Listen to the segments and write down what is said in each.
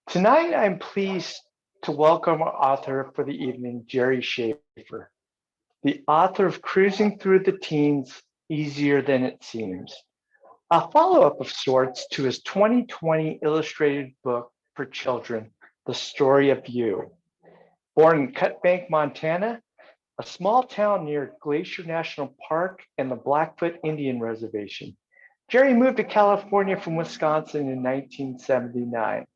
Tonight, I'm pleased to welcome our author for the evening, Jerry Schaefer, the author of Cruising Through the Teens Easier Than It Seems, a follow up of sorts to his 2020 illustrated book for children, The Story of You. Born in Cut Bank, Montana, a small town near Glacier National Park and the Blackfoot Indian Reservation, Jerry moved to California from Wisconsin in 1979.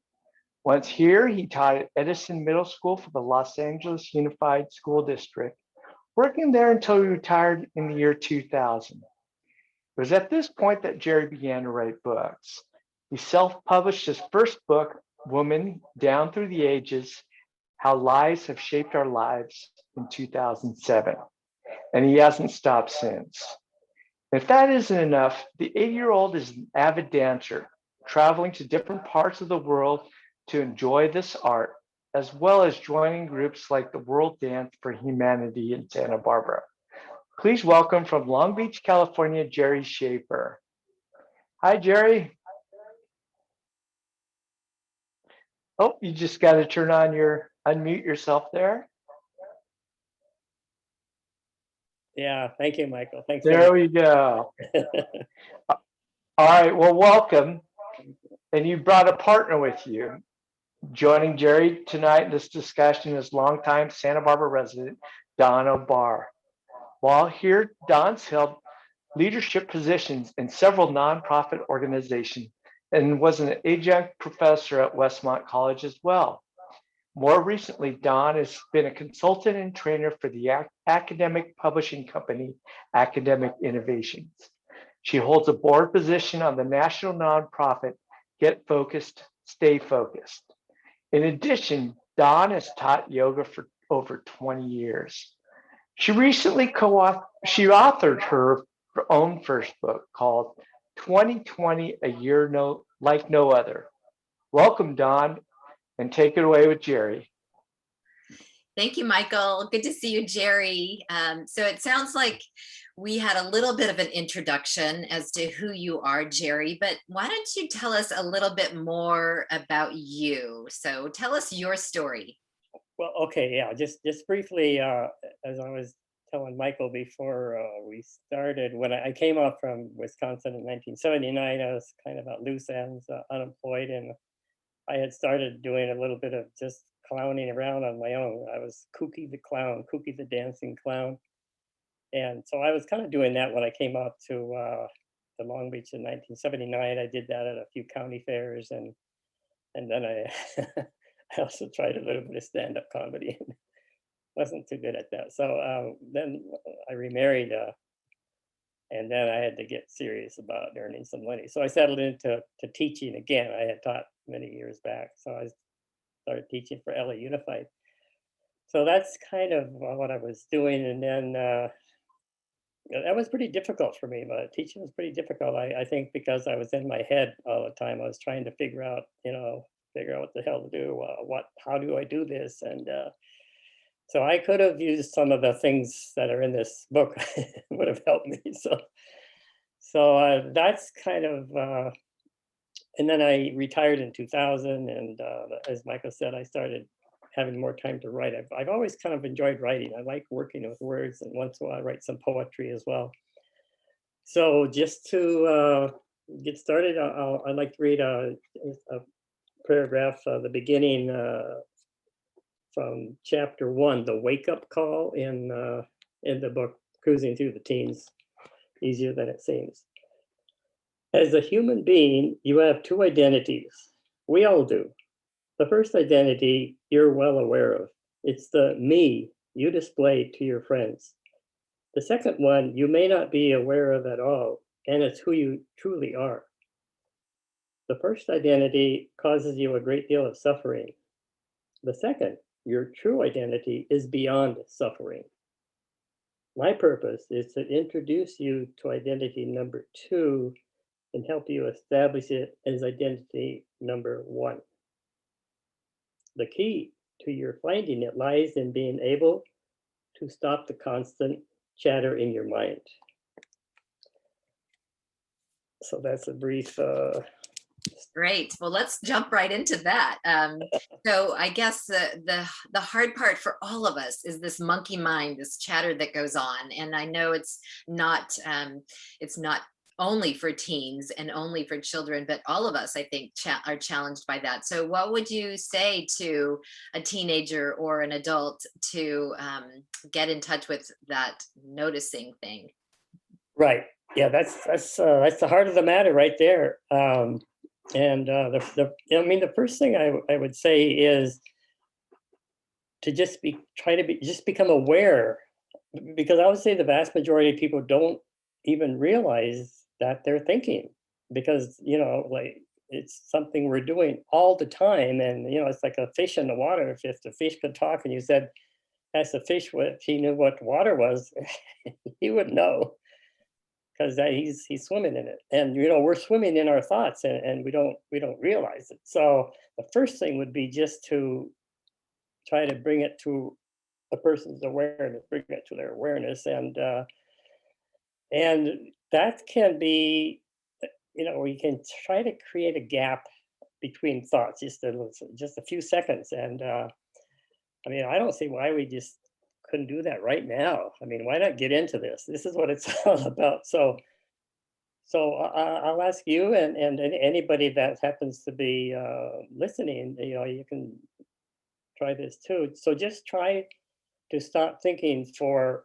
Once here, he taught at Edison Middle School for the Los Angeles Unified School District, working there until he retired in the year 2000. It was at this point that Jerry began to write books. He self-published his first book, Woman Down Through the Ages, How Lies Have Shaped Our Lives, in 2007. And he hasn't stopped since. If that isn't enough, the 80-year-old is an avid dancer, traveling to different parts of the world to enjoy this art, as well as joining groups like the World Dance for Humanity in Santa Barbara. Please welcome from Long Beach, California, Jerry Schaefer. Hi, Jerry. Oh, you just got to unmute yourself there. Yeah, thank you, Michael. Thanks. There we go. All right, well, welcome. And you brought a partner with you. Joining Jerry tonight in this discussion is longtime Santa Barbara resident, Don O'Barr. While here, Don's held leadership positions in several nonprofit organizations and was an adjunct professor at Westmont College as well. More recently, Don has been a consultant and trainer for the academic publishing company, Academic Innovations. She holds a board position on the national nonprofit, Get Focused, Stay Focused. In addition, Don has taught yoga for over 20 years. She recently authored her own first book called 2020, A Year Like No Other. Welcome, Don, and take it away with Jerry. Thank you, Michael. Good to see you, Jerry. So it sounds like we had a little bit of an introduction as to who you are, Jerry, but why don't you tell us a little bit more about you? So tell us your story. Well, okay, yeah, just briefly, as I was telling Michael before we started, when I came up from Wisconsin in 1979, I was kind of at loose ends, unemployed, and I had started doing a little bit of just clowning around on my own. I was Kooky the Clown, Kooky the Dancing Clown. And so I was kind of doing that when I came out to Long Beach in 1979. I did that at a few county fairs, and then I also tried a little bit of stand-up comedy. Wasn't too good at that. So then I remarried, and then I had to get serious about earning some money. So I settled into teaching again. I had taught many years back, so I started teaching for LA Unified. So that's kind of what I was doing, and then that was pretty difficult for me. But teaching was pretty difficult. I think because I was in my head all the time. I was trying to figure out what the hell to do. How do I do this? And so I could have used some of the things that are in this book. Would have helped me. So that's kind of. And then I retired in 2000, and as Michael said, I started having more time to write. I've always kind of enjoyed writing. I like working with words, and once in a while I write some poetry as well. So just to get started, I'd like to read a paragraph, the beginning from chapter 1, the wake-up call in the book, Cruising Through the Teens, Easier Than It Seems. As a human being, you have two identities. We all do. The first identity you're well aware of. It's the me you display to your friends. The second one you may not be aware of at all, and it's who you truly are. The first identity causes you a great deal of suffering. The second, your true identity, is beyond suffering. My purpose is to introduce you to identity number 2 and help you establish it as identity number 1. The key to your finding it lies in being able to stop the constant chatter in your mind. So that's a brief Great. Well, let's jump right into that. So I guess the hard part for all of us is this monkey mind, this chatter that goes on. And I know it's not only for teens and only for children, but all of us, I think, are challenged by that. So what would you say to a teenager or an adult to get in touch with that noticing thing? Right. Yeah, that's the heart of the matter right there. And I mean, the first thing I would say is to just become aware, because I would say the vast majority of people don't even realize that they're thinking, because like it's something we're doing all the time, and it's like a fish in the water. If the fish could talk, and you said, ask the fish what he knew what water was, he would know, because he's swimming in it, and we're swimming in our thoughts, and we don't realize it. So the first thing would be just to try to bring it to a person's awareness, bring it to their awareness, and that can be, we can try to create a gap between thoughts, just a few seconds, and I mean, I don't see why we just couldn't do that right now. I mean, why not get into this? This is what it's all about. So I'll ask you, and anybody that happens to be listening, you can try this too. So just try to stop thinking for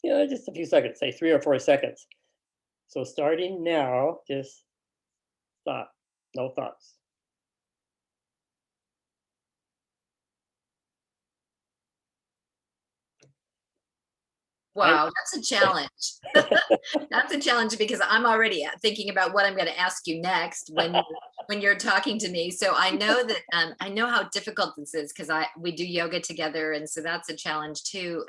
just a few seconds, say 3 or 4 seconds. So starting now, just stop, no thoughts. Wow, that's a challenge. That's a challenge because I'm already thinking about what I'm going to ask you next when you're talking to me. So I know that I know how difficult this is because we do yoga together, and so that's a challenge too.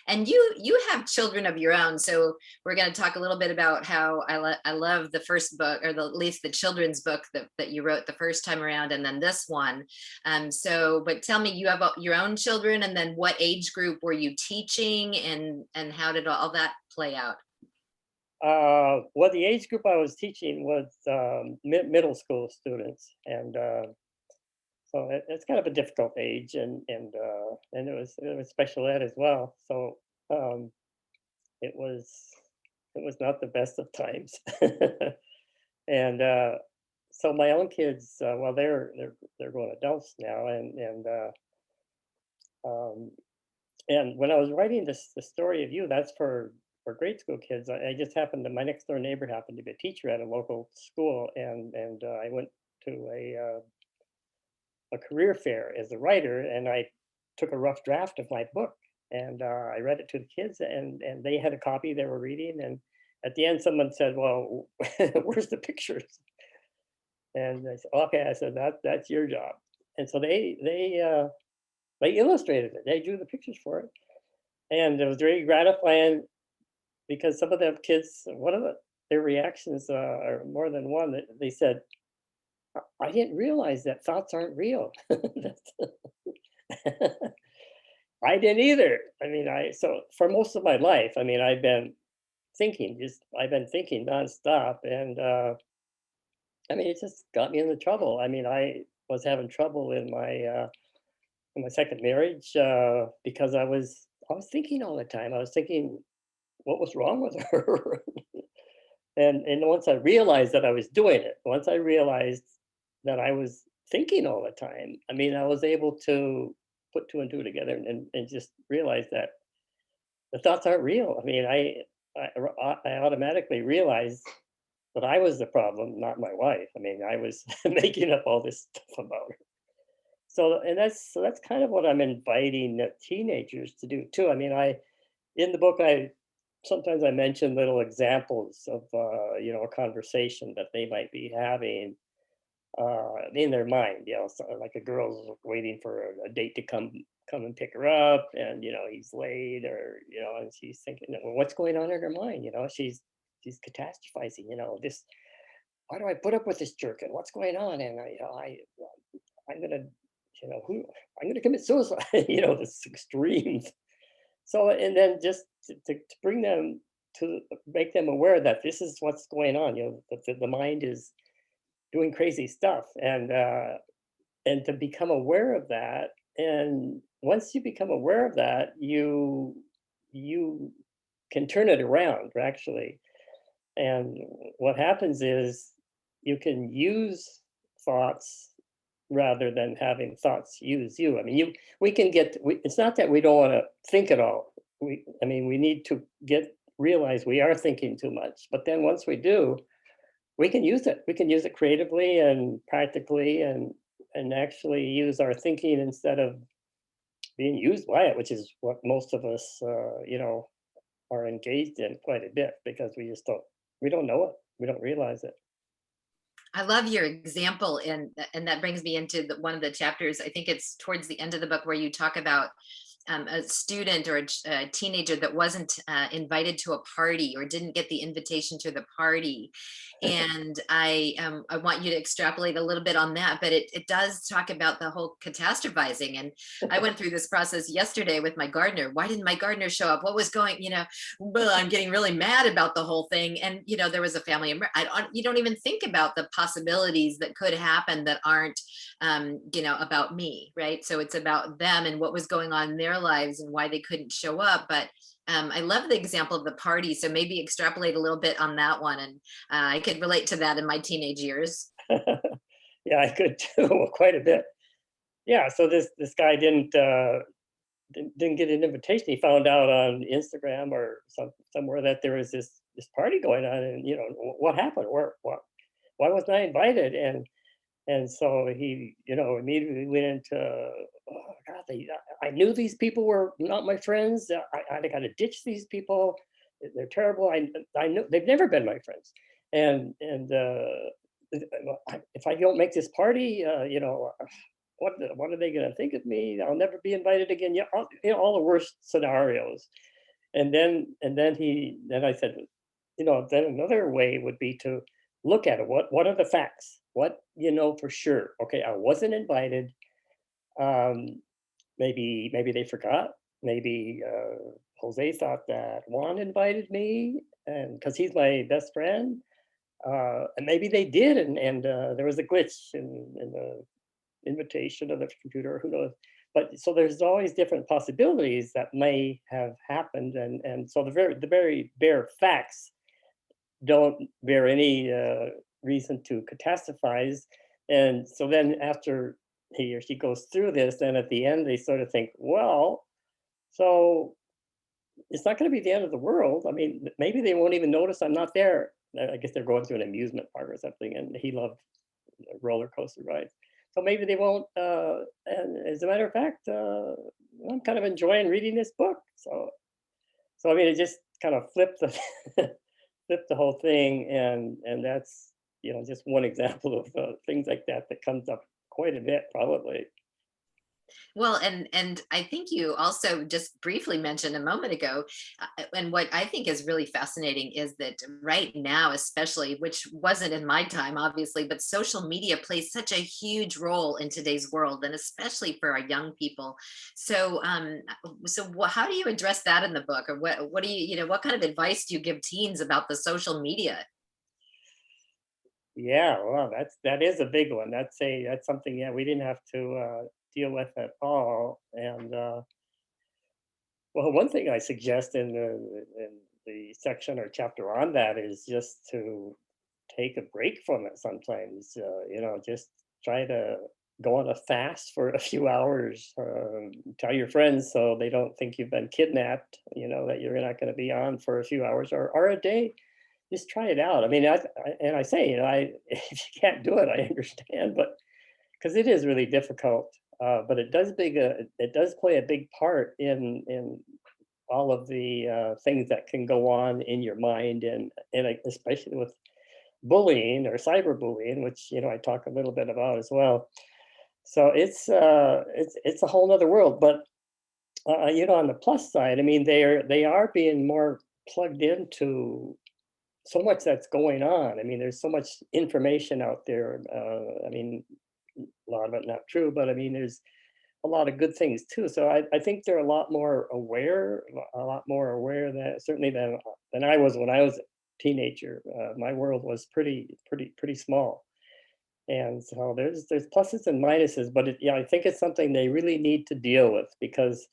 And you have children of your own, so we're going to talk a little bit about how I love the first book, or at least the children's book that you wrote the first time around, and then this one. But tell me, you have your own children, and then what age group were you teaching, and how did all that play out? Well, the age group I was teaching was middle school students, and so it's kind of a difficult age, and it was special ed as well. So um, it was it was not the best of times, and so my own kids, well, they're grown adults now, um, and when I was writing the story of you, that's for grade school kids. I just happened to, my next door neighbor happened to be a teacher at a local school, and I went to a career fair as a writer, and I took a rough draft of my book, and I read it to the kids, and they had a copy they were reading, and at the end someone said, "Well, where's the pictures?" And I said, "Okay," I said, that's your job. And so they illustrated it. They drew the pictures for it, and it was very gratifying because some of the kids, one of their reactions, or more than one, they said, "I didn't realize that thoughts aren't real." I didn't either. I mean, so for most of my life, I mean, I've been thinking nonstop, and I mean, it just got me into trouble. I mean, I was having trouble in my second marriage, because I was thinking all the time. I was thinking what was wrong with her. And once I realized that I was doing it, once I realized that I was thinking all the time, I mean, I was able to put two and two together, and just realize that the thoughts aren't real. I mean, I automatically realized that I was the problem, not my wife. I mean, I was making up all this stuff about her. So that's kind of what I'm inviting the teenagers to do too. I mean, in the book, I sometimes I mention little examples of a conversation that they might be having in their mind. So like a girl's waiting for a date to come and pick her up, and he's late, or and she's thinking, well, what's going on in her mind? She's catastrophizing. This, why do I put up with this jerk, and what's going on? And I'm gonna who I'm gonna commit suicide. This extremes. So, and then just to bring them, to make them aware that this is what's going on, that the mind is doing crazy stuff, and to become aware of that. And once you become aware of that, you can turn it around actually. And what happens is you can use thoughts rather than having thoughts use you. I mean, we can get it's not that we don't want to think at all. I mean, we need to realize we are thinking too much. But then once we do, we can use it. We can use it creatively and practically, and actually use our thinking instead of being used by it, which is what most of us, are engaged in quite a bit because we don't know it. We don't realize it. I love your example, and that brings me into one of the chapters. I think it's towards the end of the book where you talk about a student or a teenager that wasn't invited to a party or didn't get the invitation to the party. And I want you to extrapolate a little bit on that, but it does talk about the whole catastrophizing. And I went through this process yesterday with my gardener. Why didn't my gardener show up? What was going, well, I'm getting really mad about the whole thing. And, there was a family, you don't even think about the possibilities that could happen that aren't, about me, right? So it's about them and what was going on in their lives and why they couldn't show up. But I love the example of the party. So maybe extrapolate a little bit on that one. And I could relate to that in my teenage years. Yeah, I could too, quite a bit. Yeah, so this guy didn't get an invitation. He found out on Instagram or somewhere that there was this party going on, and what happened? Why wasn't I invited? And so he, immediately went into, oh God, I knew these people were not my friends. I got to ditch these people. They're terrible. I know they've never been my friends. And if I don't make this party, what are they going to think of me? I'll never be invited again. Yeah, all the worst scenarios. And then I said, then another way would be to look at it. What are the facts? What for sure? Okay, I wasn't invited. Maybe they forgot. Maybe Jose thought that Juan invited me, and because he's my best friend, and maybe they did, and there was a glitch in the invitation of the computer. Who knows? But so there's always different possibilities that may have happened, and so the very bare facts don't bear any reason to catastrophize. And so then after he or she goes through this, then at the end they sort of think, well, so it's not going to be the end of the world. I mean, maybe they won't even notice I'm not there. I guess they're going through an amusement park or something, and he loved roller coaster rides. So maybe they won't. And as a matter of fact, I'm kind of enjoying reading this book. So I mean, it just kind of flipped the flipped the whole thing, and that's just one example of things like that comes up quite a bit, probably. Well, and I think you also just briefly mentioned a moment ago, and what I think is really fascinating is that right now, especially, which wasn't in my time, obviously, but social media plays such a huge role in today's world, and especially for our young people. So, how do you address that in the book, or what do what kind of advice do you give teens about the social media? Yeah, well, that is a big one. That's something, yeah, we didn't have to deal with at all. And well, one thing I suggest in the section or chapter on that is just to take a break from it sometimes. Just try to go on a fast for a few hours. Tell your friends so they don't think you've been kidnapped. That you're not going to be on for a few hours or a day. Just try it out. I mean, I say, if you can't do it, I understand, but because it is really difficult. But it does play a big part in all of the things that can go on in your mind, and especially with bullying or cyberbullying, which I talk a little bit about as well. So it's a whole other world. But on the plus side, I mean, they are being more plugged into so much that's going on. I mean, there's so much information out there. I mean, a lot of it not true, but I mean, there's a lot of good things too. So I think they're a lot more aware that certainly than I was when I was a teenager. My world was pretty small, And so there's pluses and minuses, but yeah, I think it's something they really need to deal with because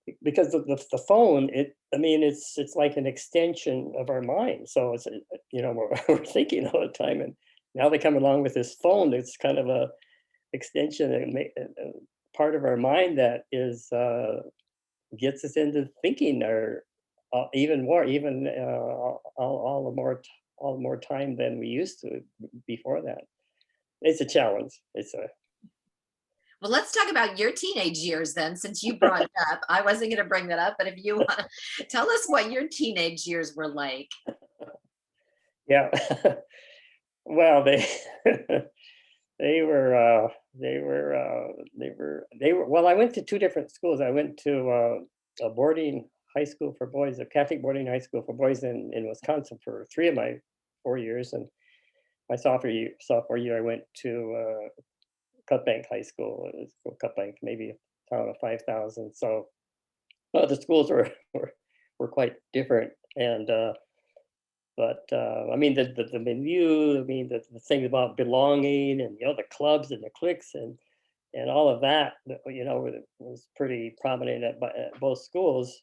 the phone, I mean, it's like an extension of our mind. So it's we're thinking all the time, and now they come along with this phone. It's kind of a extension, part of our mind that is gets us into thinking, or even more, even all the more time than we used to before that. It's a challenge. It's a Well, let's talk about your teenage years then, since you brought it up. I wasn't going to bring that up, but if you want to tell us what your teenage years were like. yeah. Well, they they were well, I went to two different schools. I went to a boarding high school for boys, a Catholic boarding high school for boys in Wisconsin for 3 of my 4 years, and my sophomore year I went to Cut Bank High School. It was called Cut Bank, maybe a town of 5,000. So the schools were quite different, and but I mean the milieu. I mean the thing about belonging, and the clubs and the cliques and all of that. Was pretty prominent at both schools.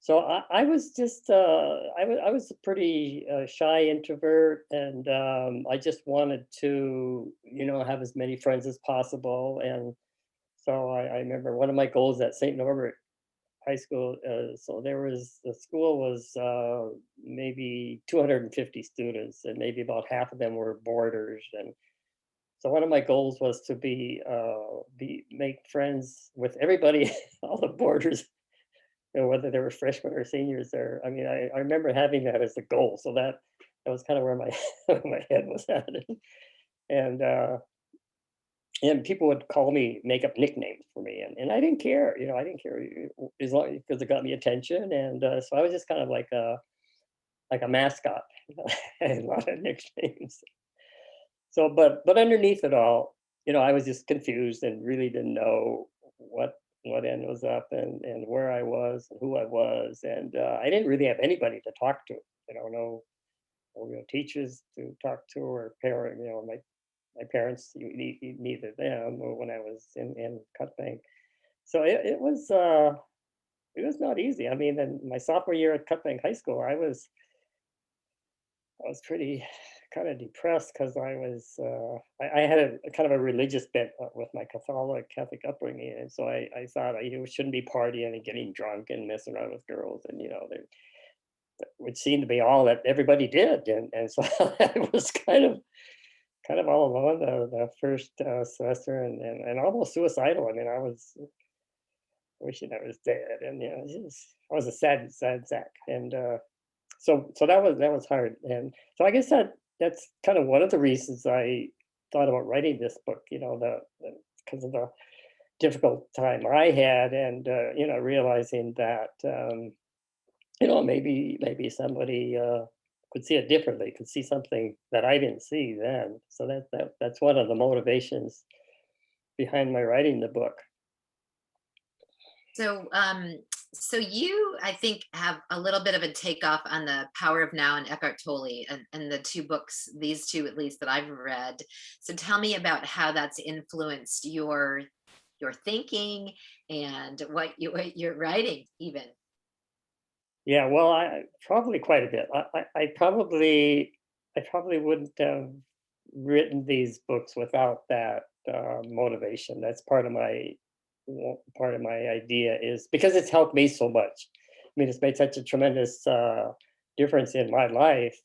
So I was just I was a pretty shy introvert, and I just wanted to have as many friends as possible. And so I remember one of my goals at St. Norbert High School. So the school was maybe 250 students, and maybe about half of them were boarders. And so one of my goals was to make friends with everybody, all the boarders, whether they were freshmen or seniors there. I mean, I remember having that as a goal. So that was kind of where my my head was at. And and people would make up nicknames for me, and I didn't care. I didn't care, as long because it got me attention. And so I was just kind of like a mascot. I had a lot of nicknames. So, but underneath it all, I was just confused and really didn't know what end was up, and where I was and who I was. And I didn't really have anybody to talk to. No teachers to talk to, or parent. My parents, neither them, or when I was in Cut Bank. So it was not easy. I mean, in my sophomore year at Cut Bank High School, I was pretty kind of depressed because I had a kind of a religious bent with my Catholic upbringing. And so I thought I shouldn't be partying and getting drunk and messing around with girls. And that would seem to be all that everybody did. And so I was kind of all alone the first semester, and almost suicidal. I mean, I was wishing I was dead. And I was a sad sack. And so that was hard. And so I guess that's kind of one of the reasons I thought about writing this book. Because of the difficult time I had, and realizing that maybe somebody could see it differently, could see something that I didn't see then. So that's one of the motivations behind my writing the book. So, so you, I think, have a little bit of a takeoff on the Power of Now and Eckhart Tolle, and the two books, these two at least that I've read. So tell me about how that's influenced your thinking and what you're writing even. Yeah, well, I probably quite a bit. I probably wouldn't have written these books without that motivation. That's part of my idea, is because it's helped me so much. I mean, it's made such a tremendous difference in my life.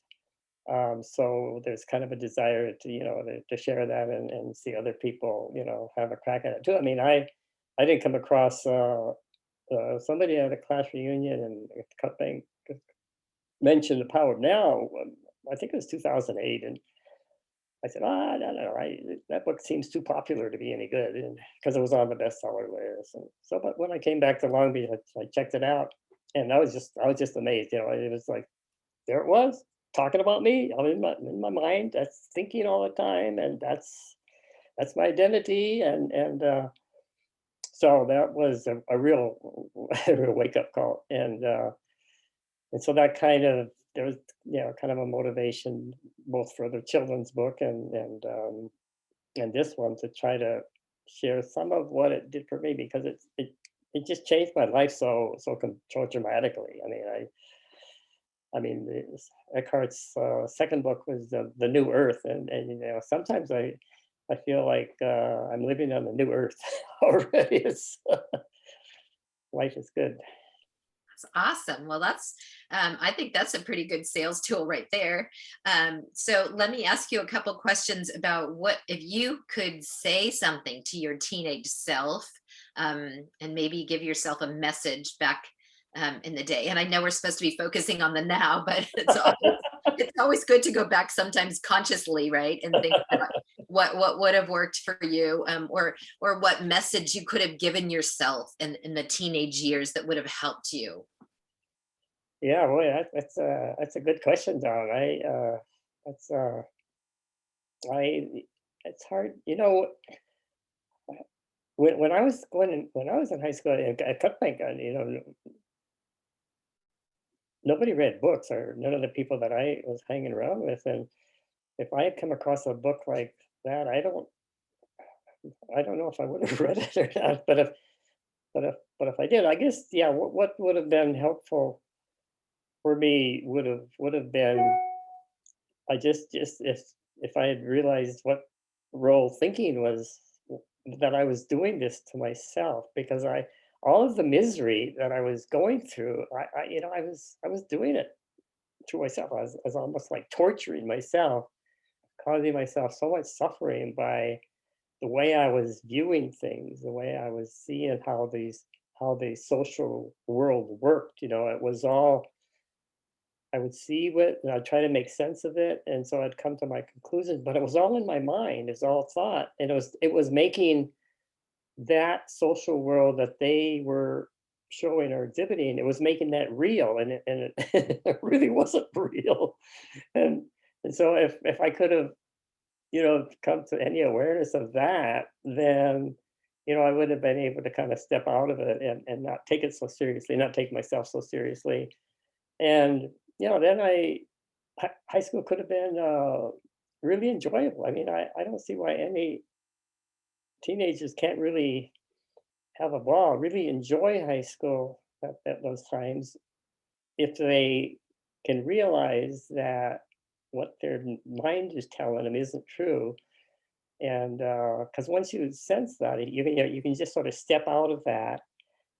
So there's kind of a desire to share that, and see other people have a crack at it too. I mean, I didn't come across somebody at a class reunion and Cut Bank mentioned the Power of Now. I think it was 2008, and I said, no, no, that book seems too popular to be any good, and because it was on the bestseller list. And so, but when I came back to Long Beach, I checked it out, and I was just amazed. It was like, there it was, talking about me. I'm in my mind. That's thinking all the time, and that's my identity. And so that was a real a real wake up call. And so that kind of there was kind of a motivation both for the children's book and and this one to try to share some of what it did for me, because it just changed my life so dramatically. Eckhart's second book was the New Earth, and sometimes I feel like I'm living on the new Earth already. Life is good. That's awesome. Well, I think that's a pretty good sales tool right there. So let me ask you a couple questions about what, if you could say something to your teenage self, and maybe give yourself a message back in the day. And I know we're supposed to be focusing on the now, but it's always good to go back sometimes consciously, right? And think about what would have worked for you, or what message you could have given yourself in the teenage years that would have helped you. Yeah, boy, that's a good question, Don. That's I it's hard, when I was when I was in high school, I kept thinking, nobody read books, or none of the people that I was hanging around with, and if I had come across a book like that, I don't know if I would have read it or not, but if I did, I guess, yeah, what would have been helpful for me would have been, I just if I had realized what role thinking was, that I was doing this to myself, because I all of the misery that I was going through, I was doing it to myself. I was almost like torturing myself, causing myself so much suffering by the way I was viewing things, the way I was seeing how the social world worked. It was all, I would see what, and I'd try to make sense of it, and so I'd come to my conclusions. But it was all in my mind. It's all thought, and it was making that social world that they were showing or exhibiting. It was making that real, and it really wasn't real. And so if I could have, come to any awareness of that, then I would have been able to kind of step out of it, and not take it so seriously, not take myself so seriously. And then high school could have been really enjoyable. I don't see why any teenagers can't really have a ball, really enjoy high school at those times, if they can realize that what their mind is telling them isn't true. And because once you sense that, you can just sort of step out of that,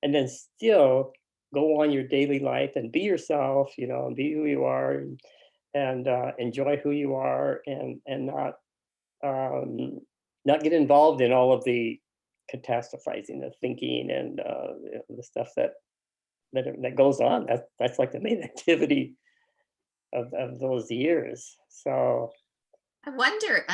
and then still go on your daily life and be yourself, and be who you are, and enjoy who you are, and um, not get involved in all of the catastrophizing, the thinking, and the stuff that goes on. That's like the main activity of those years. So I wonder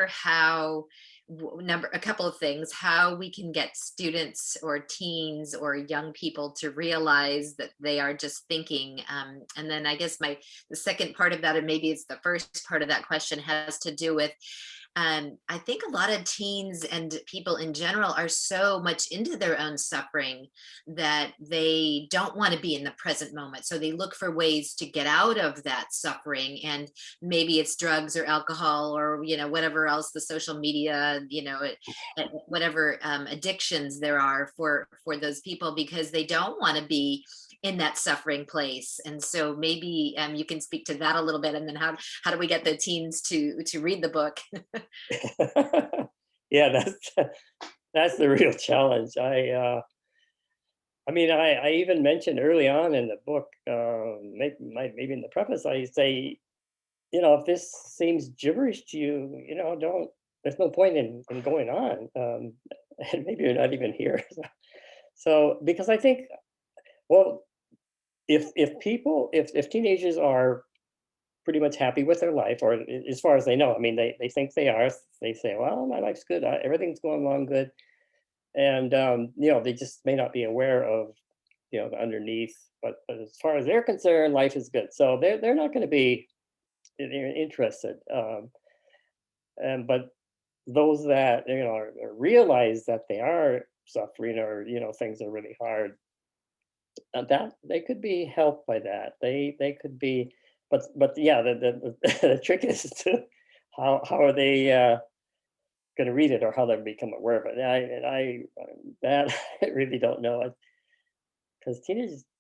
how, a couple of things, how we can get students or teens or young people to realize that they are just thinking. And then I guess the second part of that, or maybe it's the first part of that question, has to do with, I think a lot of teens and people in general are so much into their own suffering that they don't want to be in the present moment. So they look for ways to get out of that suffering. And maybe it's drugs or alcohol, or, whatever else, the social media, whatever addictions there are for those people, because they don't want to be in that suffering place. And so maybe you can speak to that a little bit, and then how do we get the teens to read the book? yeah, that's the real challenge. I even mentioned early on in the book, maybe in the preface, I say, if this seems gibberish to you, don't. There's no point in going on, and maybe you're not even here. So because I think, well, if teenagers are pretty much happy with their life, or as far as they know, they think they are. They say, well, my life's good, everything's going along good, and they just may not be aware of the underneath. But as far as they're concerned, life is good, so they're not going to be interested. But those that realize that they are suffering, or things are really hard, that they could be helped by that. They could be, but yeah, the trick is to how are they going to read it or how they become aware of it. That I really don't know, because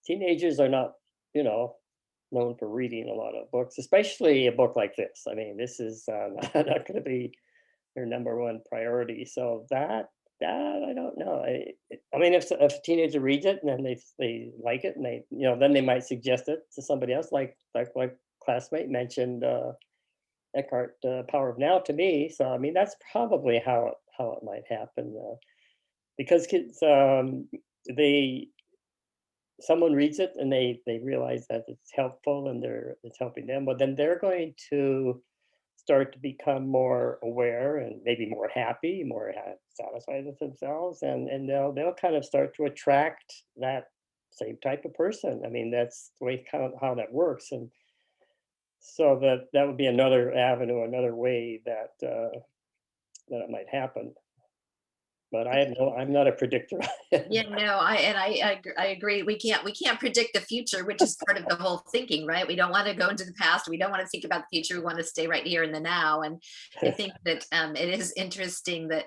teenagers are not, you know, known for reading a lot of books, especially a book like this. I mean, this is not going to be their number one priority. So that I don't know. I mean, if a teenager reads it and then they like it and they, you know, then they might suggest it to somebody else, like classmate mentioned Eckhart, Power of Now to me. So I mean, that's probably how it might happen, because kids, they someone reads it and they realize that it's helpful and it's helping them, but then they're going to start to become more aware and maybe more happy, more satisfied with themselves, and they'll kind of start to attract that same type of person. I mean, that's the way kind of how that works, and so that would be another avenue, another way that that it might happen. But I'm not a predictor. Yeah, no, I agree. We can't predict the future, which is part of the whole thinking, right? We don't want to go into the past. We don't want to think about the future. We want to stay right here in the now. And I think that it is interesting that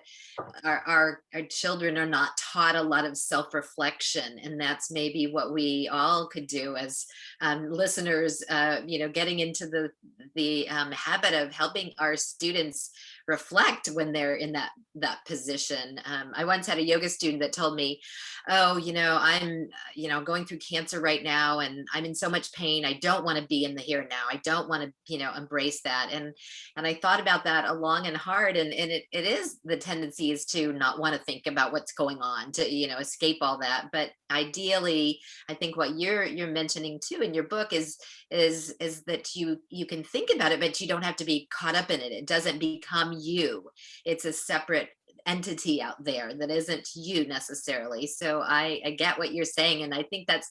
our children are not taught a lot of self-reflection, and that's maybe what we all could do as listeners. Getting into the habit of helping our students reflect when they're in that position. I once had a yoga student that told me, "Oh, I'm going through cancer right now, and I'm in so much pain. I don't want to be in the here and now. I don't want to embrace that." And I thought about that a long and hard, and it is the tendency is to not want to think about what's going on, to escape all that. But ideally, I think what you're mentioning too in your book is that you can think about it, but you don't have to be caught up in it. It doesn't become you. It's a separate entity out there that isn't you necessarily. So I get what you're saying, and I think that's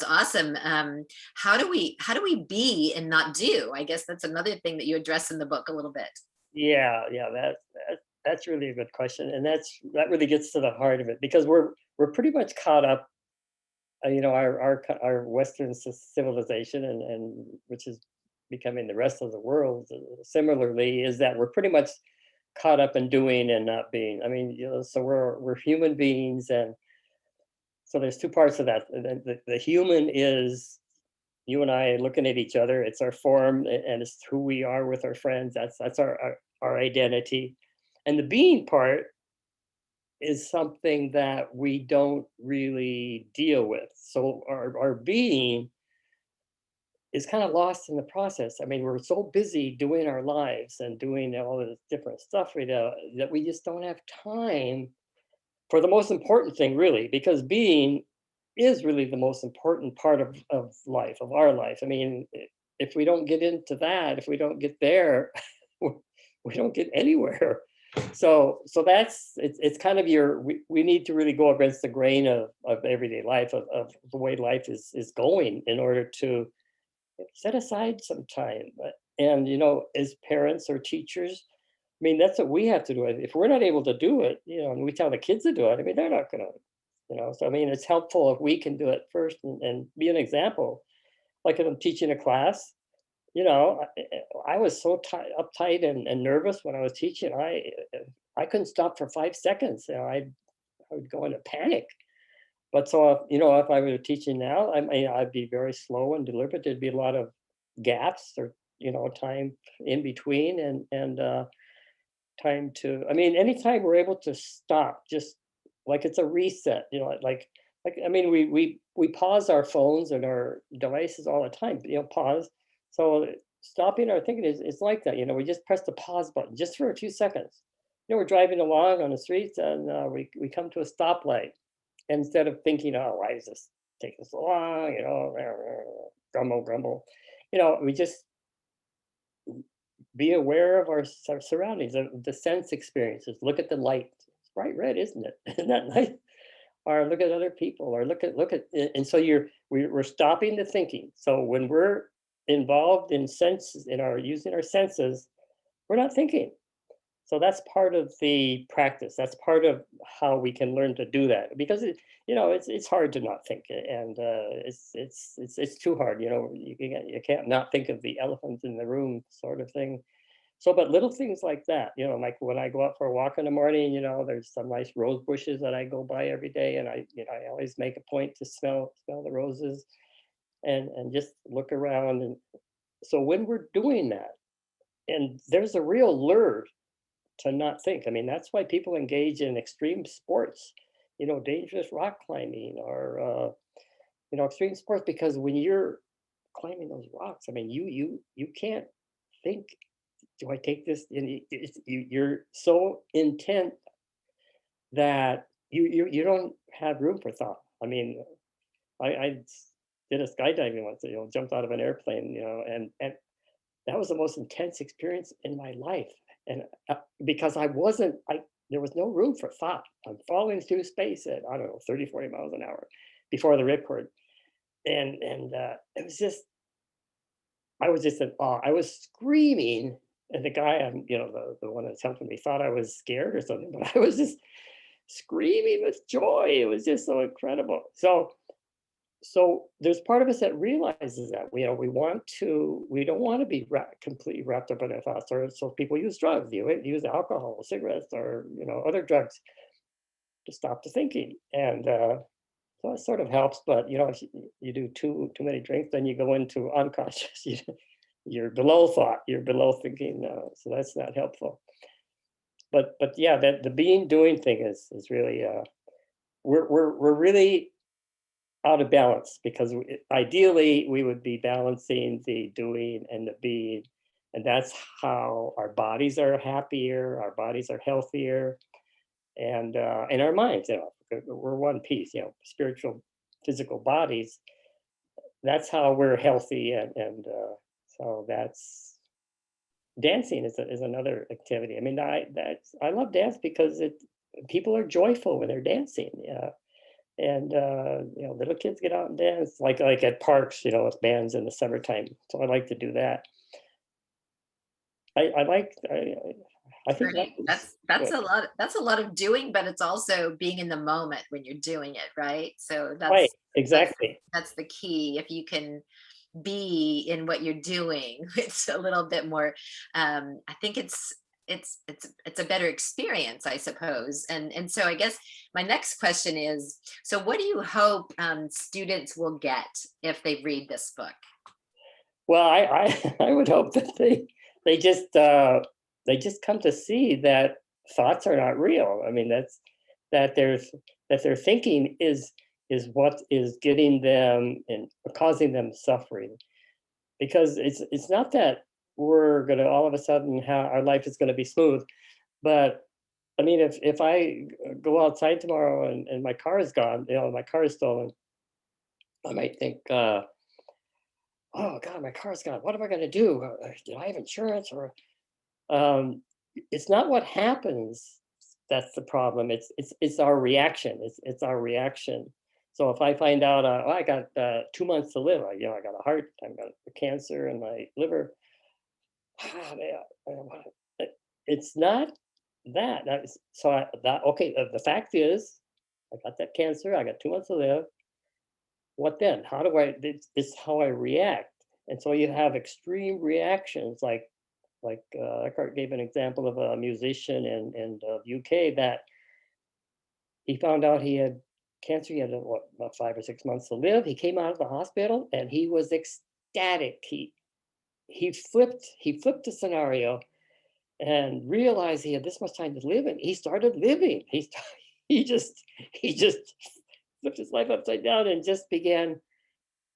awesome. How do we be and not do? I guess that's another thing that you address in the book a little bit. Yeah, that's really a good question, and that really gets to the heart of it, because we're pretty much caught up, our Western civilization, and which is becoming the rest of the world, similarly, is that we're pretty much caught up in doing and not being. I mean, so we're human beings, and so there's two parts of that. The human is you and I looking at each other. It's our form, and it's who we are with our friends. That's our identity. And the being part is something that we don't really deal with. So our being is kind of lost in the process. I mean, we're so busy doing our lives and doing all this different stuff right now that we just don't have time for the most important thing, really, because being is really the most important part of life, of our life. I mean, if we don't get into that, if we don't get there, we don't get anywhere. So it's kind of we need to really go against the grain of everyday life, of the way life is going, in order to set aside some time. And as parents or teachers, I mean, that's what we have to do. If we're not able to do it, and we tell the kids to do it, I mean, they're not going to, so I mean, it's helpful if we can do it first, and be an example. Like if I'm teaching a class, I was so uptight and nervous when I was teaching. I couldn't stop for 5 seconds. I would go into panic. But so if I were teaching now, I mean, I'd be very slow and deliberate. There'd be a lot of gaps, or time in between, and time to. I mean, anytime we're able to stop, just like it's a reset. Like I mean, we pause our phones and our devices all the time. Pause. So stopping our thinking is like that. We just press the pause button just for a few seconds. We're driving along on the streets, and we come to a stoplight. Instead of thinking, "Oh, why is this taking so long?" Grumble, grumble. We just be aware of our surroundings, of the sense experiences. Look at the light. It's bright red, isn't it? Isn't that nice? Or look at other people, or look at, and so we're stopping the thinking. So when we're involved in senses, in our using our senses, we're not thinking. So that's part of the practice. That's part of how we can learn to do that, because it's hard to not think, and it's too hard. You can't not think of the elephant in the room, sort of thing. So, but little things like that, like when I go out for a walk in the morning, there's some nice rose bushes that I go by every day, and I always make a point to smell the roses, and just look around. And so when we're doing that, and there's a real lure to not think. I mean, that's why people engage in extreme sports, dangerous rock climbing, or extreme sports, because when you're climbing those rocks, I mean, you can't think, do I take this? And you're so intent that you don't have room for thought. I mean, I did a skydiving once, jumped out of an airplane, and that was the most intense experience in my life. And because there was no room for thought. I'm falling through space at, I don't know, 30, 40 miles an hour before the ripcord. And it was just, I was just in awe. I was screaming, and the guy, the one that's helping me, thought I was scared or something, but I was just screaming with joy. It was just so incredible. So there's part of us that realizes that we don't want to be completely wrapped up in our thoughts. Or so people use drugs, use alcohol, cigarettes, or other drugs to stop the thinking. And so it sort of helps. But if you do too many drinks, then you go into unconscious. You're below thought. You're below thinking. So that's not helpful. But yeah, that the being doing thing is really we're really out of balance, because ideally we would be balancing the doing and the being, and that's how our bodies are happier, our bodies are healthier, and our minds, we're one piece, spiritual, physical bodies. That's how we're healthy, and so that's dancing is another activity. I mean, I love dance because people are joyful when they're dancing. Yeah. And little kids get out and dance, like at parks, with bands in the summertime. So I like to do that. I think that Right. That's good. a lot of doing, but it's also being in the moment when you're doing it, right? So Right, that's exactly. that's the key. If you can be in what you're doing, it's a little bit more, I think it's a better experience, I suppose. And so I guess my next question is, so what do you hope students will get if they read this book? Well, I would hope that they just come to see that thoughts are not real. I mean, that there's that their thinking is what is getting them and causing them suffering. Because it's not that we're gonna all of a sudden our life is gonna be smooth, but I mean, if I go outside tomorrow and my car is gone, my car is stolen, I might think, oh God, my car's gone. What am I gonna do? Do I have insurance? Or um, it's not what happens that's the problem. It's our reaction. It's our reaction. So if I find out, oh, I got 2 months to live, I got a heart, I've got a cancer in my liver. It's not that. Okay. The fact is, I got that cancer. I got 2 months to live. What then? How do I? It's how I react. And so you have extreme reactions, like Eckhart gave an example of a musician in the UK that he found out he had cancer. He had about 5 or 6 months to live. He came out of the hospital and he was ecstatic. He flipped the scenario and realized he had this much time to live, and he started living. He just he just flipped his life upside down and just began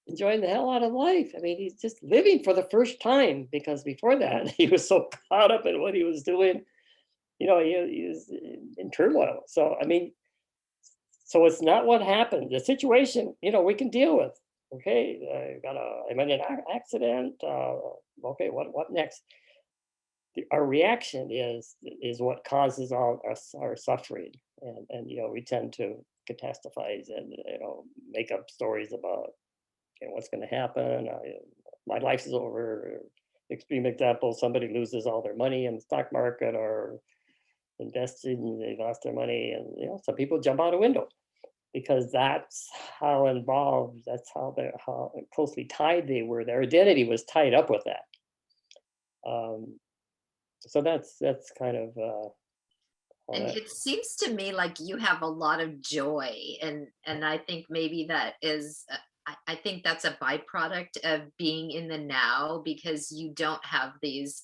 enjoying the hell out of life. I mean, he's just living for the first time, because before that he was so caught up in what he was doing. He was in turmoil. So I mean, so it's not what happened. The situation, we can deal with. Okay, I'm in an accident. Okay, what next? Our reaction is what causes all our suffering, and we tend to catastrophize and make up stories about what's going to happen. My life is over. Extreme example: somebody loses all their money in the stock market, or invested and they lost their money, and some people jump out a window, because that's how involved, that's how closely tied they were. Their identity was tied up with that. So that's kind of how And that. it seems to me like you have a lot of joy, and I think maybe that is I think that's a byproduct of being in the now, because you don't have these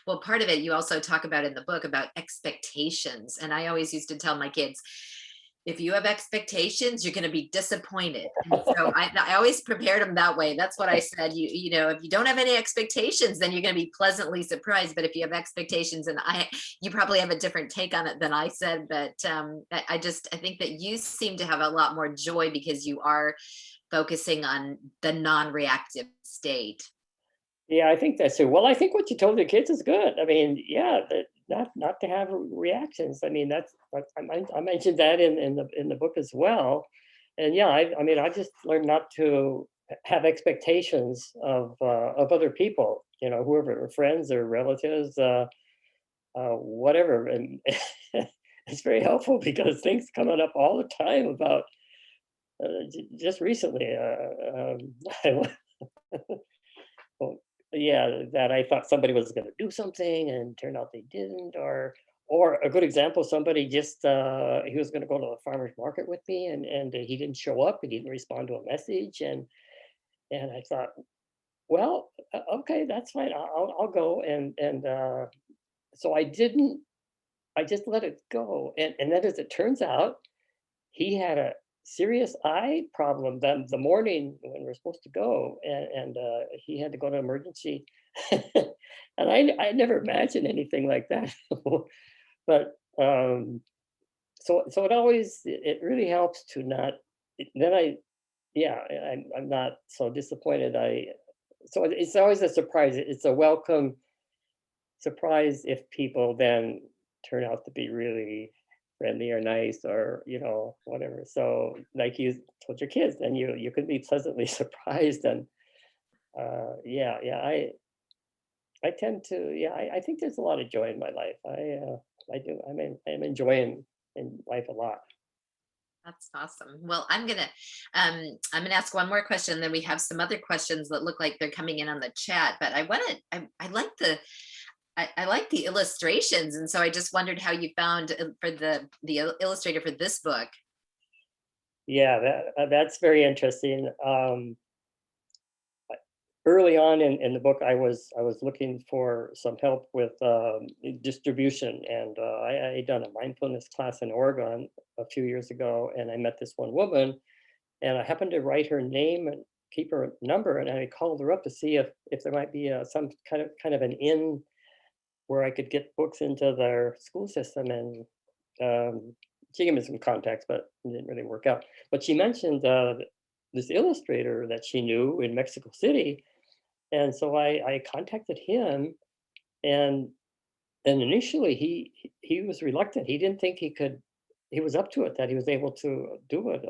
well, part of it you also talk about in the book about expectations, and I always used to tell my kids, if you have expectations, you're going to be disappointed. And so I always prepared them that way. That's what I said. You know, if you don't have any expectations, then you're going to be pleasantly surprised. But if you have expectations, and you probably have a different take on it than I said, but I think that you seem to have a lot more joy because you are focusing on the non-reactive state. Yeah, I think that's it. Well, I think what you told the kids is good. I mean, yeah, that not to have reactions. I mean, I mentioned that in the book as well. And yeah, I mean, I just learned not to have expectations of other people. You know, whoever, friends or relatives, whatever. And it's very helpful because things coming up all the time about just recently. Well, yeah, that I thought somebody was going to do something and turned out they didn't, or a good example, somebody just he was going to go to the farmer's market with me, and he didn't show up, he didn't respond to a message, and I thought, well, okay, that's fine, I'll go, and so I didn't, I just let it go, and then as it turns out, he had a serious eye problem the morning when we're supposed to go, and he had to go to emergency. And I never imagined anything like that. But so it always, it really helps to not, then yeah, I'm not so disappointed. So it's always a surprise. It's a welcome surprised if people then turn out to be really friendly or nice, or whatever. So like you told your kids, then you could be pleasantly surprised. And yeah, I tend to, yeah, I think there's a lot of joy in my life. I do. I'm enjoying in life a lot. That's awesome. Well, I'm gonna ask one more question, then we have some other questions that look like they're coming in on the chat. But I like the illustrations, and so I just wondered how you found for the illustrator for this book. Yeah, that's very interesting. Early on in the book, I was looking for some help with distribution, and I done a mindfulness class in Oregon a few years ago, and I met this one woman, and I happened to write her name and keep her number, and I called her up to see if there might be some kind of an in where I could get books into their school system, and she gave me some contacts, but it didn't really work out. But she mentioned this illustrator that she knew in Mexico City, and so I contacted him, and initially he was reluctant. He didn't think he could. He was up to it, that he was able to do it,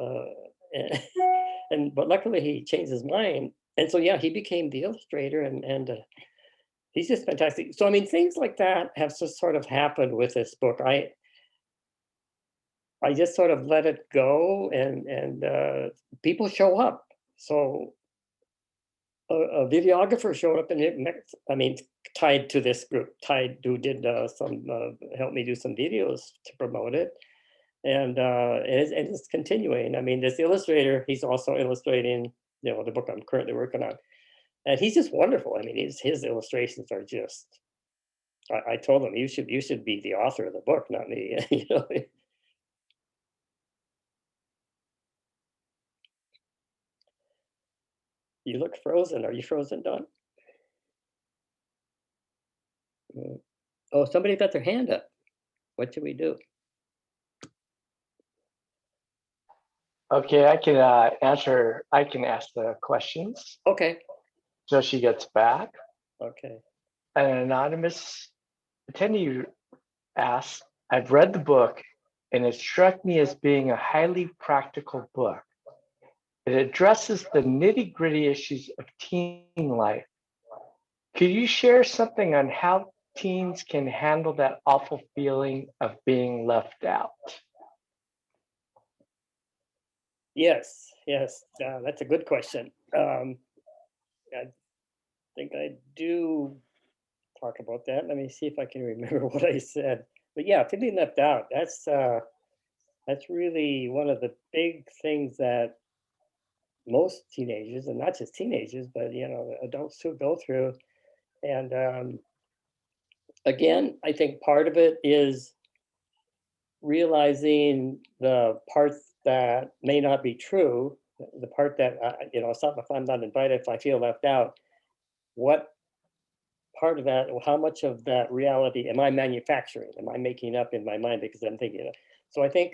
and but luckily he changed his mind, and so yeah, he became the illustrator, and he's just fantastic. So I mean, things like that have just sort of happened with this book. I just sort of let it go, and people show up. So a videographer showed up, and I mean, tied to this group, tied who did some helped me do some videos to promote it, and it's continuing. I mean, this illustrator, he's also illustrating, the book I'm currently working on, and he's just wonderful. I mean, his illustrations are just. I told him, you should be the author of the book, not me. You look frozen. Are you frozen, Don? Mm. Oh, somebody got their hand up. What should we do? Okay, I can answer. I can ask the questions Okay. till she gets back. Okay. An anonymous attendee asks, I've read the book and it struck me as being a highly practical book. It addresses the nitty-gritty issues of teen life. Could you share something on how teens can handle that awful feeling of being left out? Yes. Yes. That's a good question. I think I do talk about that. Let me see if I can remember what I said. But yeah, feeling left out, that's really one of the big things that most teenagers, and not just teenagers, but adults too go through. And again, I think part of it is realizing the parts that may not be true, the part that if I'm not invited, if I feel left out, what part of that, or how much of that reality am I manufacturing? Am I making up in my mind because I'm thinking it? So I think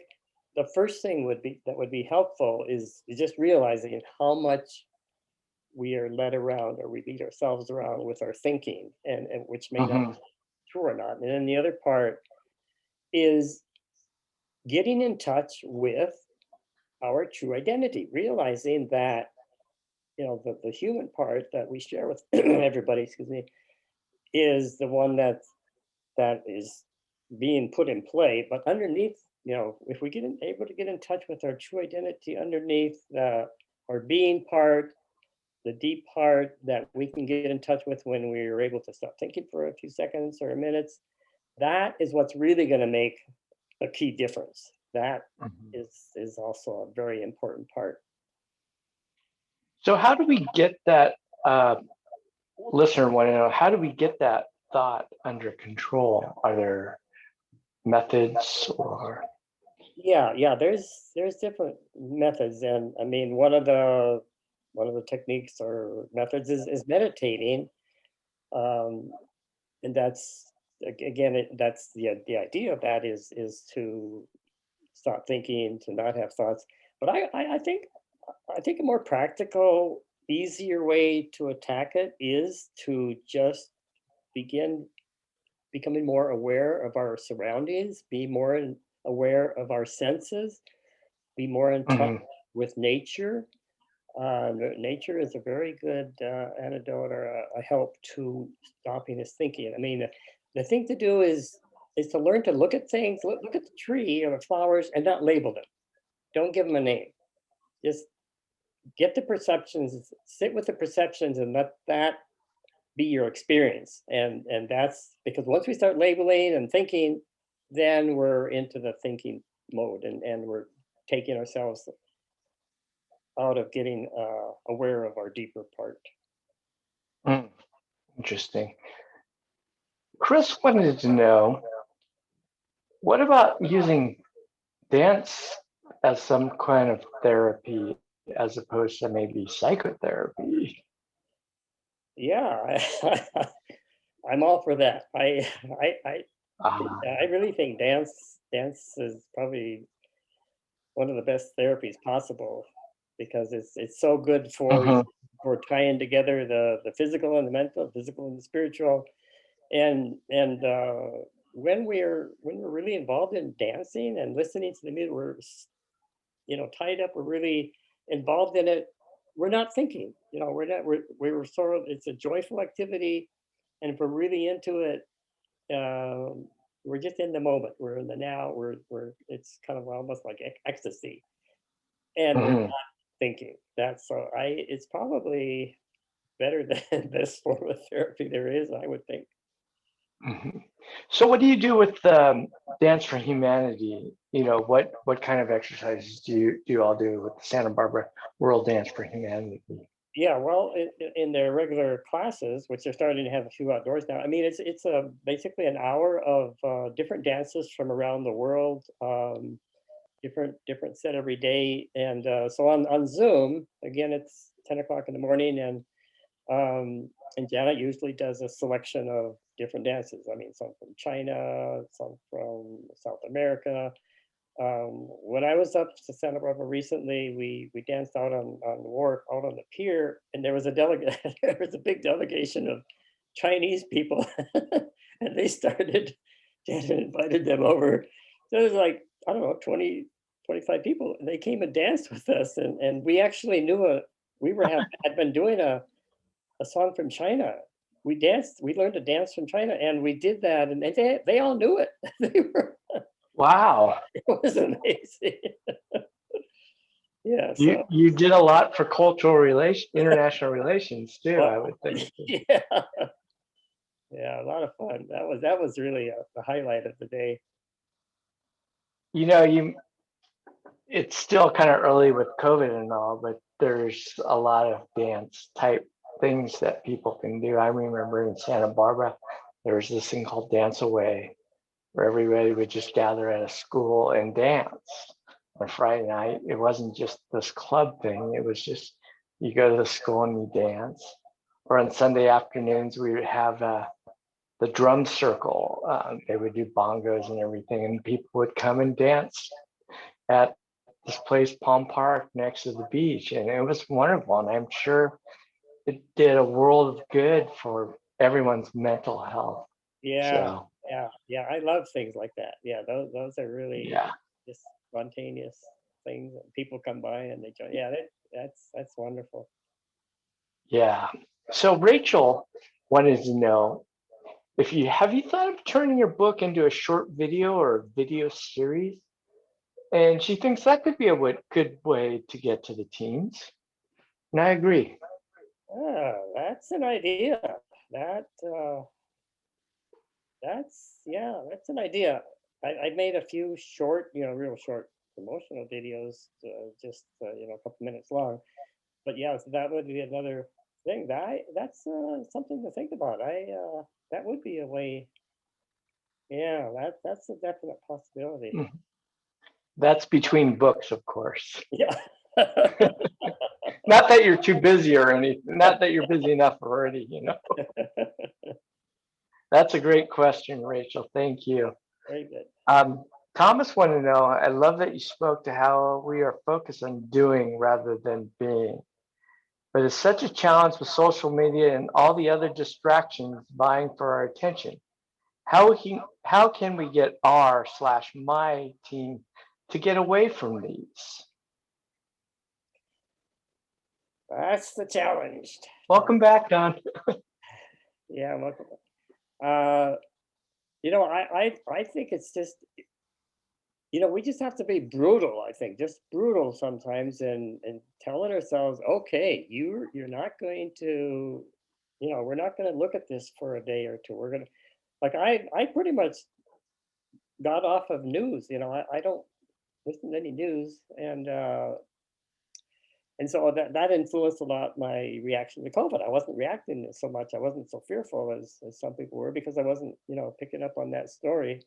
the first thing would be helpful is just realizing how much we are led around, or we lead ourselves around with our thinking, and which may not Mhm. be true or not. And then the other part is getting in touch with our true identity, realizing that the human part that we share with everybody, excuse me, is the one that is being put in play. But underneath, if we able to get in touch with our true identity underneath our being part, the deep part that we can get in touch with when we are able to stop thinking for a few seconds or minutes, that is what's really going to make a key difference. That Mhm. is also a very important part. So how do we get that, listener want to know, how do we get that thought under control? Are there methods or? Yeah, there's different methods, and I mean one of the techniques or methods is meditating, um, and that's again that's the idea of that is to stop thinking, to not have thoughts. But I think a more practical, easier way to attack it is to just begin becoming more aware of our surroundings, be more aware of our senses, be more in touch Mhm. with nature. Nature is a very good antidote or a help to stopping this thinking. I mean, the thing to do is to learn to look at things, look at the tree or the flowers, and not label them. Don't give them a name. Just get the perceptions, sit with the perceptions, and let that be your experience. And that's because once we start labeling and thinking, then we're into the thinking mode, and we're taking ourselves out of getting aware of our deeper part. Mm, interesting. Chris wanted to know, what about using dance as some kind of therapy as opposed to maybe psychotherapy? Yeah, I'm all for that. Ah, I really think dance is probably one of the best therapies possible because it's so good mhm, for tying together the physical and the mental, physical and the spiritual, and when we're really involved in dancing and listening to the music, tied up. We're really involved in it. We're not thinking. We're not. We're sort of. It's a joyful activity, and if we're really into it, we're just in the moment. We're in the now. We're. It's kind of almost like ecstasy, and we're mhm, not thinking. That's so. It's probably better than best form of therapy there is. I would think. mhm. So what do you do with Dance for Humanity? What kind of exercises do you all do with the Santa Barbara World Dance for Humanity? Yeah, well, in their regular classes, which they're starting to have a few outdoors now. I mean, it's a basically an hour of different dances from around the world, different set every day, and so on Zoom again, it's 10 o'clock in the morning, and Janet usually does a selection of different dances. I mean, some from China, some from South America. When I was up to Santa Barbara recently, we danced out on the wharf, out on the pier, and there was a delegate. There was a big delegation of Chinese people, and they started. Janet invited them over. So it was like I don't know, 20, 25 people. They came and danced with us, and we actually knew had been doing a song from China. We danced. We learned to dance from China, and we did that, and they all knew it. They were. Wow, It was amazing. Yeah, you so you did a lot for international relations too, well, I would think. yeah, yeah, a lot of of fun. That was really the highlight of the day. You know, it's still kind of early with COVID and all, but there's a lot of dance type things that people can do. I remember in Santa Barbara, there was this thing called Dance Away, where everybody would just gather at a school and dance on Friday night. It wasn't just this club thing, it was just you go to the school and you dance. Or on Sunday afternoons, we would have the drum circle. They would do bongos and everything, and people would come and dance at this place, Palm Park, next to the beach. And it was wonderful. And I'm sure it did a world of good for everyone's mental health. Yeah, So, yeah. I love things like that. Yeah, those are really yeah. just spontaneous things. And people come by and they join. Yeah, that's wonderful. Yeah. So Rachel wanted to know if you have you thought of turning your book into a short video or a video series? And she thinks that could be a good way to get to the teens. And I agree. That's an idea. That that's an idea. I made a few short, real short promotional videos, just a couple minutes long. But yeah, so that would be another thing. That's something to think about. That would be a way. Yeah, that's a definite possibility. Mhm. That's between books, of course. Yeah. Not that you're too busy or anything, not that you're busy enough already, That's a great question, Rachel. Thank you. Very good. Thomas wanted to know, I love that you spoke to how we are focused on doing rather than being. But it's such a challenge with social media and all the other distractions vying for our attention. How can we get our/my team to get away from these? That's the challenge. Welcome back, Don. Yeah, welcome. Uh, I think it's just, we just have to be brutal, I think, just brutal sometimes and telling ourselves, okay, you're not going to, we're not going to look at this for a day or two. We're going to, like, I pretty much got off of news, I don't listen to any news. And so that influenced a lot my reaction to COVID. I wasn't reacting so much. I wasn't so fearful as some people were because I wasn't, picking up on that story.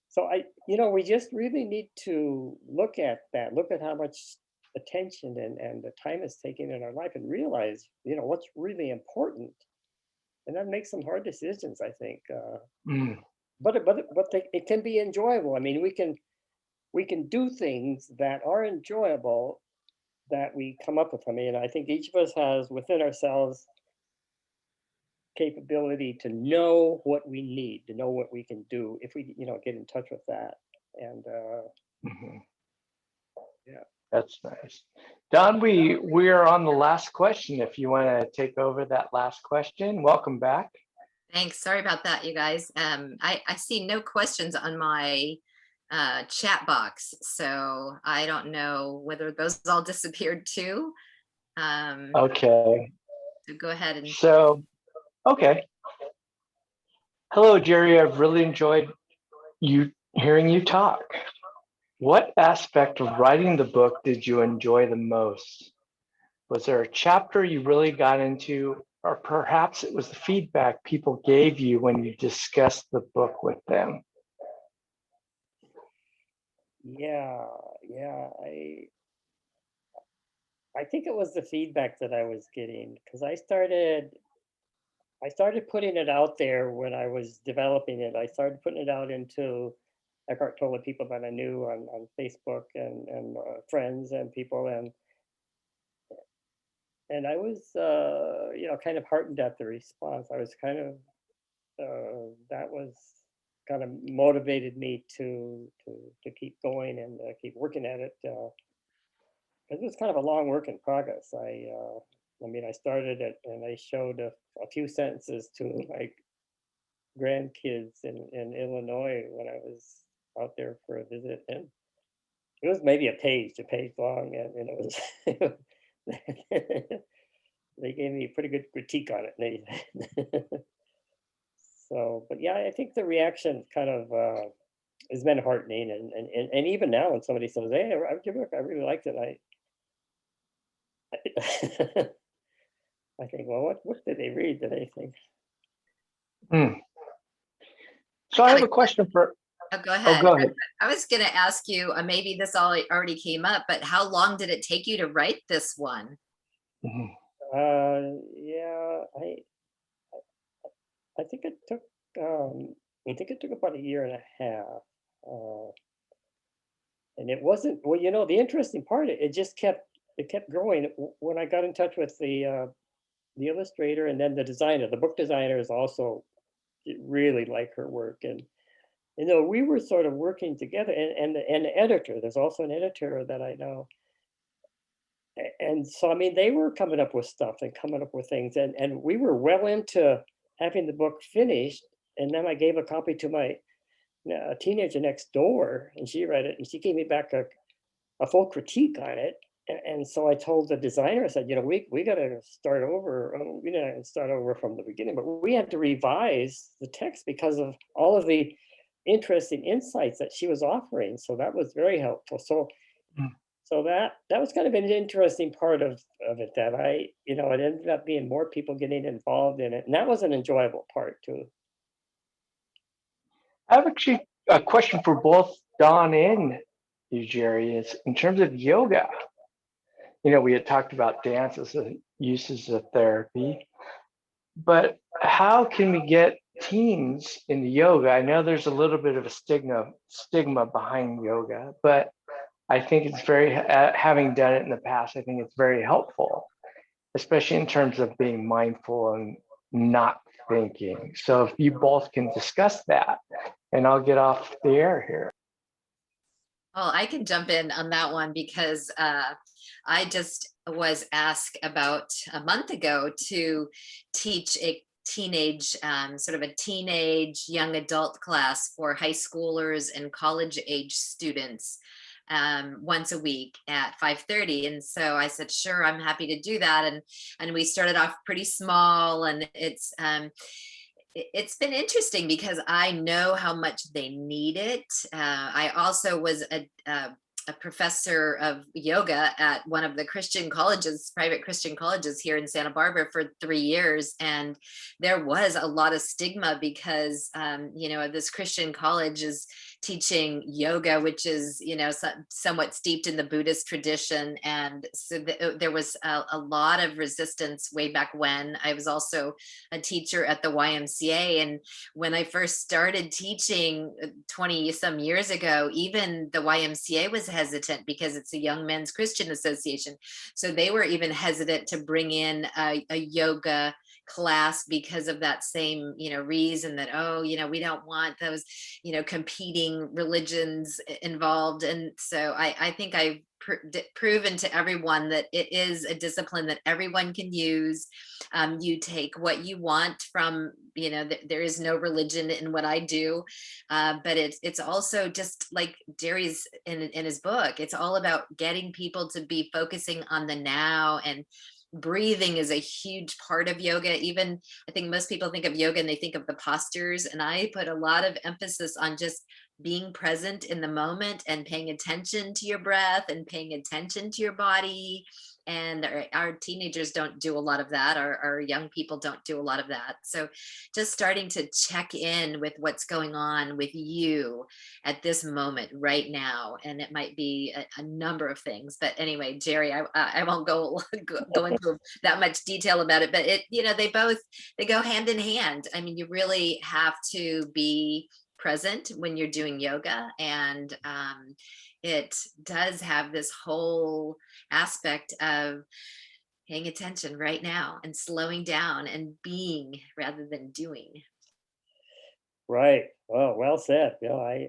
So we just really need to look at that, look at how much attention and the time it's taking in our life and realize, what's really important. And that makes some hard decisions, I think. Mm, It can be enjoyable. I mean, we can do things that are enjoyable that we come up with. I mean, I think each of us has within ourselves capability to know what we need, to know what we can do if we, get in touch with that. And mhm. yeah. That's nice. Don, we are on the last question. If you want to take over that last question, welcome back. Thanks. Sorry about that, you guys. I see no questions on my chat box, so I don't know whether those all disappeared too. Okay. So go ahead and. So, okay. Hello, Jerry. I've really enjoyed hearing you talk. What aspect of writing the book did you enjoy the most? Was there a chapter you really got into, or perhaps it was the feedback people gave you when you discussed the book with them? Yeah, yeah. I think it was the feedback that I was getting because I started putting it out there when I was developing it. I started putting it out into Eckhart Tolle people that I knew on Facebook and friends and people and I was kind of heartened at the response. I was kind of that was kind of motivated me to keep going and keep working at it. It was kind of a long work in progress. I mean, I started it and I showed a few sentences to my grandkids in Illinois when I was out there for a visit, and it was maybe a page long, and it was they gave me a pretty good critique on it. So, but yeah, I think the reaction kind of has been heartening, and even now when somebody says, "Hey, I read your book, I really liked it," I I think, well, what did they read? Did they think? Hmm. I So I got have a a question for, oh, go oh, ahead. go ahead. I was going to ask you, maybe this all already came up, but how long did it take you to write this one? Mhm. Yeah, I think it took I think it took about a year and a half. Uh, and it wasn't well, the interesting part, it just kept growing. When I got in touch with the illustrator and then the designer, the book designer is also really like her work, and we were sort of working together, and the editor. There's also an editor that I know, and so I mean they were coming up with stuff and coming up with things, and we were well into having the book finished, and then I gave a copy to my teenager next door, and she read it, and she gave me back a full critique on it. And so I told the designer, I said, we got to start over. We didn't start over from the beginning, but we had to revise the text because of all of the interesting insights that she was offering. So that was very helpful. Mm. So that was kind of an interesting part of it, that it ended up being more people getting involved in it. And that was an enjoyable part too. I have actually a question for both Don and you, Jerry, is in terms of yoga. We had talked about dance as a uses of therapy, but how can we get teens into yoga? I know there's a little bit of a stigma behind yoga, but I think it's having done it in the past, I think it's very helpful, especially in terms of being mindful and not thinking. So if you both can discuss that, and I'll get off the air here. Well, I can jump in on that one because I just was asked about a month ago to teach a sort of a teenage young adult class for high schoolers and college age students once a week at 5:30. And so I said, sure, I'm happy to do that. And we started off pretty small, and it's been interesting because I know how much they need it. I also was a professor of yoga at one of the Christian colleges, private Christian colleges here in Santa Barbara for 3 years. And there was a lot of stigma because, this Christian college is teaching yoga, which is, somewhat steeped in the Buddhist tradition. And so there was a lot of resistance way back when. I was also a teacher at the YMCA. And when I first started teaching 20 some years ago, even the YMCA was hesitant because it's a Young Men's Christian Association. So they were even hesitant to bring in a yoga class because of that same reason, that we don't want those competing religions involved. And so I think I've proven to everyone that it is a discipline that everyone can use. You take what you want from, there is no religion in what I do, but it's also just like Jerry's in his book. It's all about getting people to be focusing on the now, and breathing is a huge part of yoga. Even I think most people think of yoga and they think of the postures, and I put a lot of emphasis on just being present in the moment and paying attention to your breath and paying attention to your body. And our teenagers don't do a lot of that. Our young people don't do a lot of that. So just starting to check in with what's going on with you at this moment right now. And it might be a number of things. But anyway, Jerry, I won't go into that much detail about it. But they go hand in hand. I mean, you really have to be present when you're doing yoga, and it does have this whole aspect of paying attention right now and slowing down and being rather than doing. Right. Well said. I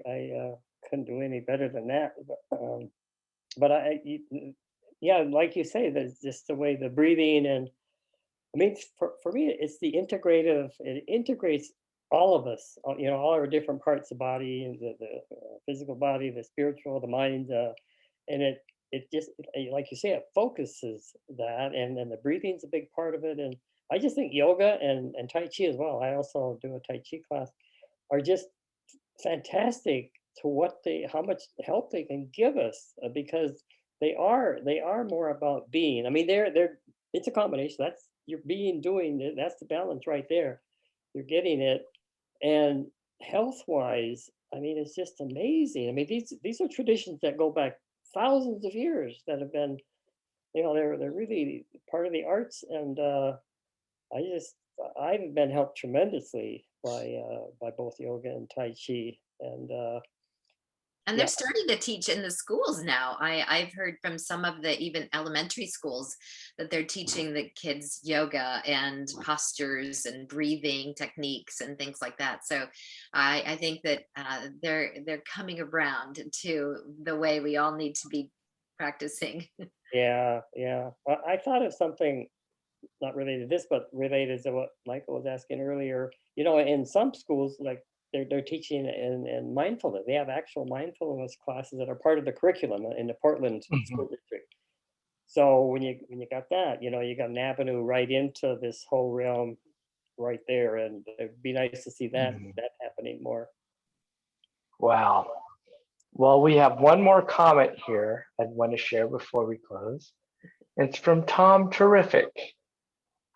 couldn't do any better than that. But yeah, like you say, there's just the way the breathing, and I mean, for me, it's the integrative. It integrates all of us, all our different parts of the body, and the physical body, the spiritual, the mind, and it just like you say, it focuses that, and then the breathing's a big part of it, and I just think yoga and Tai Chi as well. I also do a Tai Chi class, are just fantastic to what how much help they can give us, because they are more about being. I mean, they're it's a combination. That's you're being doing it. That's the balance right there. You're getting it, and health wise, I mean, it's just amazing. I mean, these are traditions that go back thousands of years that have been, they're really part of the arts, and I just I've been helped tremendously by both yoga and Tai Chi, and And they're yeah, starting to teach in the schools now. I've heard from some of the even elementary schools that they're teaching the kids yoga and postures and breathing techniques and things like that. So I think that they're coming around to the way we all need to be practicing. yeah, yeah. I thought of something not related to this, but related to what Michael was asking earlier. In some schools, like they're teaching in mindfulness. They have actual mindfulness classes that are part of the curriculum in the Portland Mhm. school district. So when you got that, you got an avenue right into this whole realm right there, and it'd be nice to see that Mhm. happening more. Wow. Well, we have one more comment here I'd want to share before we close. It's from Tom Terrific.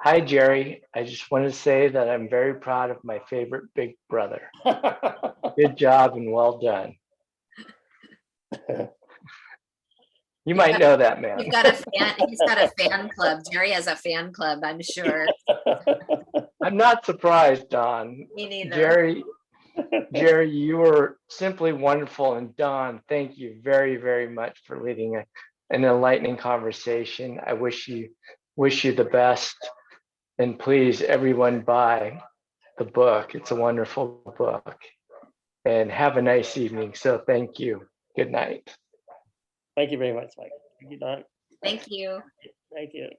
Hi, Jerry. I just want to say that I'm very proud of my favorite big brother. Good job and well done. You might know that man. You've got a fan, he's got a fan club. Jerry has a fan club, I'm sure. I'm not surprised, Don. Me neither. Jerry, you were simply wonderful. And Don, thank you very, very much for leading an enlightening conversation. I wish you the best. And please, everyone, buy the book. It's a wonderful book. And have a nice evening. So thank you. Good night. Thank you very much, Mike. Thank you, Don. Thank you. Thank you.